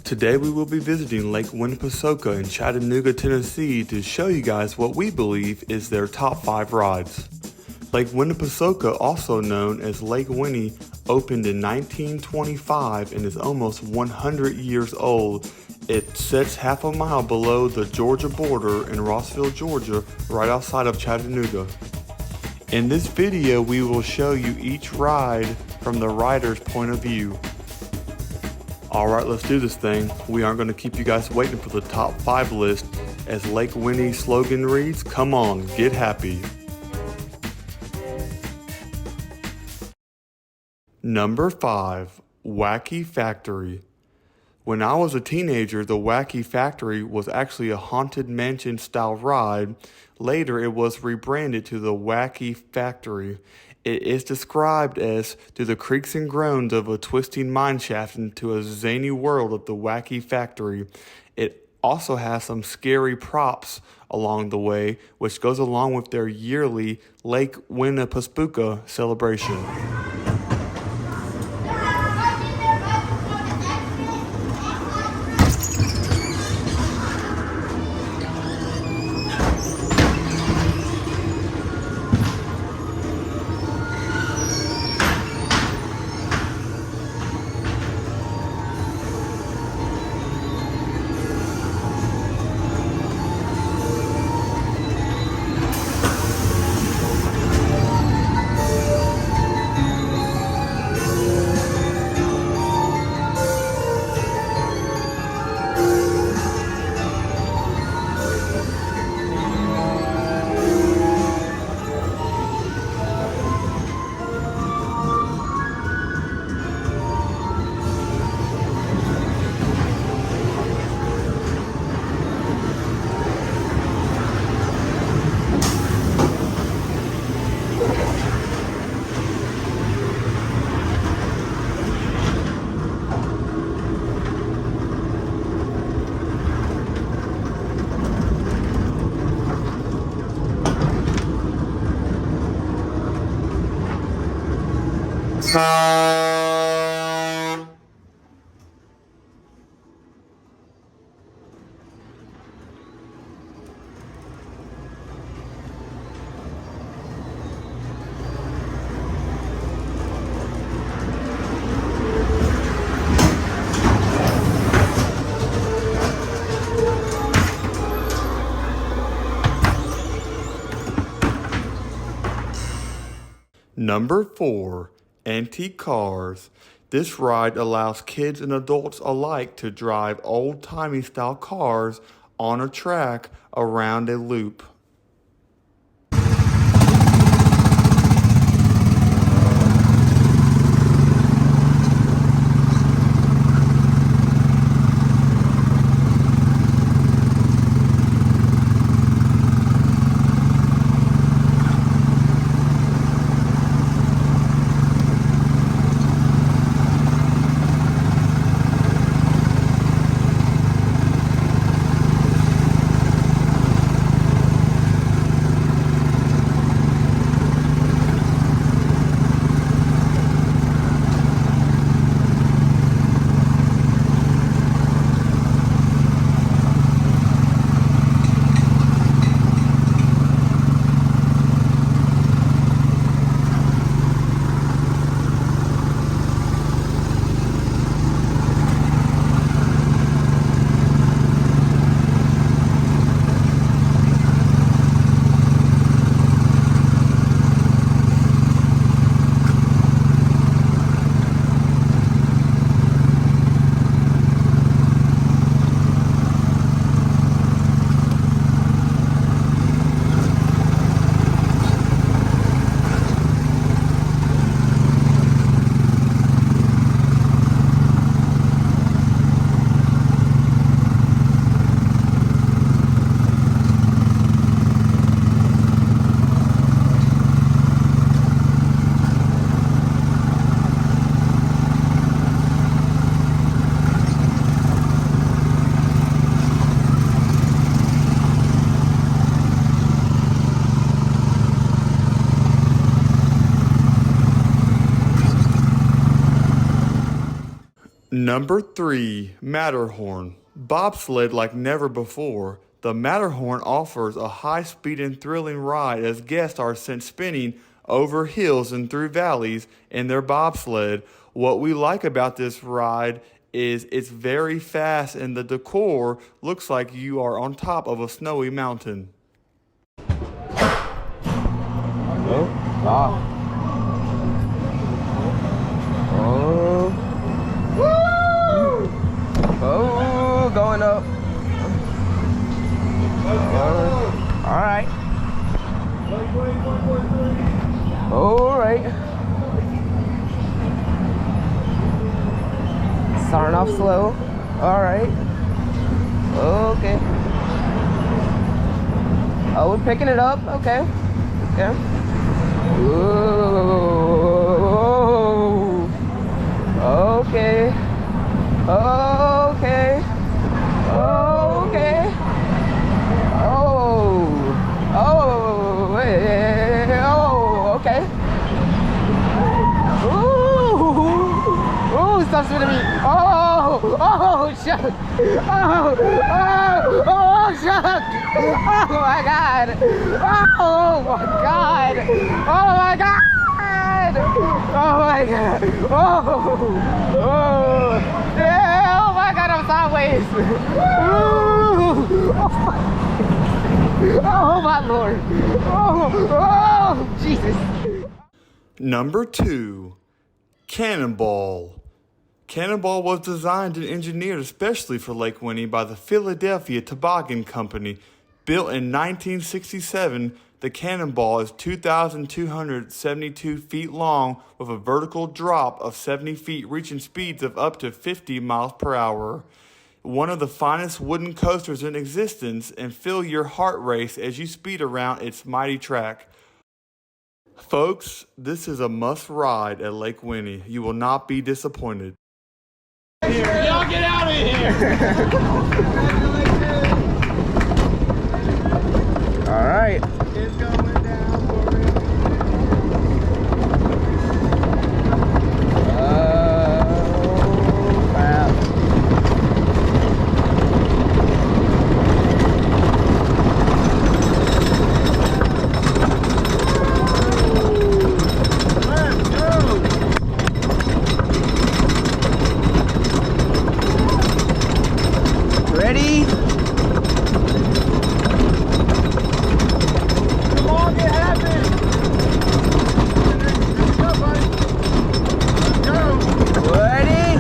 Today we will be visiting Lake Winnie in Chattanooga, Tennessee to show you guys what we believe is their top 5 rides. Lake Winnie, also known as Lake Winnie, opened in 1925 and is almost 100 years old. It sits half a mile below the Georgia border in Rossville, Georgia, right outside of Chattanooga. In this video, we will show you each ride from the rider's point of view. Alright, let's do this thing. We aren't going to keep you guys waiting for the top 5 list. As Lake Winnie's slogan reads, come on, get happy. Number 5, Wacky Factory. When I was a teenager, the Wacky Factory was actually a haunted mansion style ride. Later, it was rebranded to the Wacky Factory. It is described as through the creaks and groans of a twisting mineshaft into a zany world of the Wacky Factory. It also has some scary props along the way, which goes along with their yearly Lake Winnie celebration. Number 4, Antique Cars. This ride allows kids and adults alike to drive old-timey style cars on a track around a loop. Number 3, Matterhorn. Bobsled like never before. The Matterhorn offers a high-speed and thrilling ride as guests are sent spinning over hills and through valleys in their bobsled. What we like about this ride is it's very fast and the decor looks like you are on top of a snowy mountain. Oh, going up. All right. All right. Starting off slow. All right. Okay. Oh, we're picking it up. Okay. Okay. Ooh. Okay. Okay. Okay. Oh, okay. Ooh, stop spinning me. Oh, shuck. Oh, shuck. Oh my God. Oh my God. Oh my God. Oh my God. Yeah, oh my God, I'm sideways. Oh my Lord. Oh, Jesus. Number 2, Cannonball. Cannonball was designed and engineered especially for Lake Winnie by the Philadelphia Toboggan Company. Built in 1967, the Cannonball is 2,272 feet long with a vertical drop of 70 feet reaching speeds of up to 50 miles per hour. One of the finest wooden coasters in existence, and feel your heart race as you speed around its mighty track. Folks, this is a must ride at Lake Winnie. You will not be disappointed. Y'all get out of here! All right. It's going down for real. Crap. Let's go! Ready? Come on, get happy! Go, buddy. Let's go! Ready?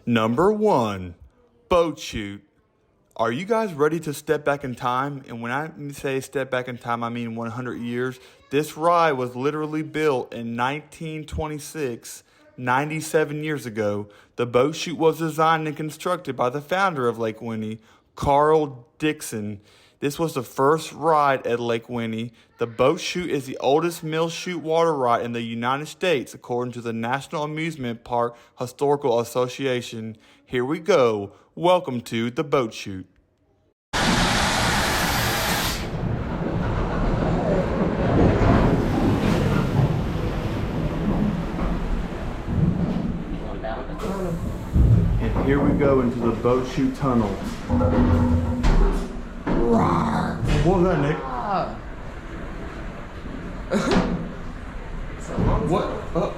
Number 1, boat shoot. Are you guys ready to step back in time? And when I say step back in time, I mean 100 years. This ride was literally built in 1926, 97 years ago. The boat shoot was designed and constructed by the founder of Lake Winnie, Carl Dixon. This was the first ride at Lake Winnie. The boat chute is the oldest mill chute water ride in the United States, according to the National Amusement Park Historical Association. Here we go. Welcome to the boat chute. And here we go into the boat chute tunnel. What was that, Nick? What? Oh.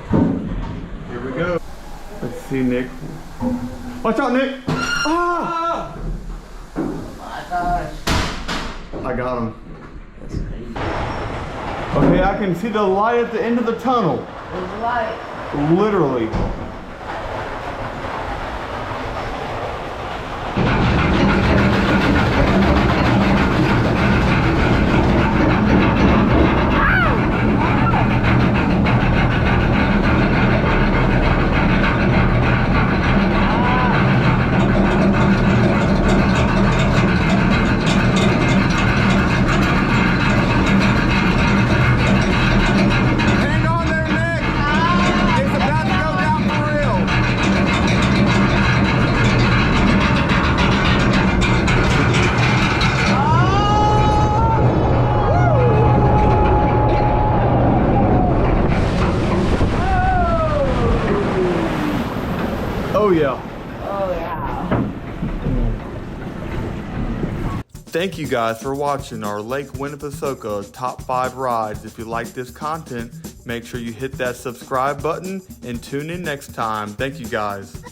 Here we go. Let's see, Nick. Watch out, Nick! Ah! Oh my gosh. I got him. That's crazy. Okay, I can see the light at the end of the tunnel. There's a light. Literally. Hang on there, Nick. It's about to go down for real. Oh yeah. Oh yeah. Thank you guys for watching our Lake Winnie top 5 rides. If you like this content, make sure you hit that subscribe button and tune in next time. Thank you guys.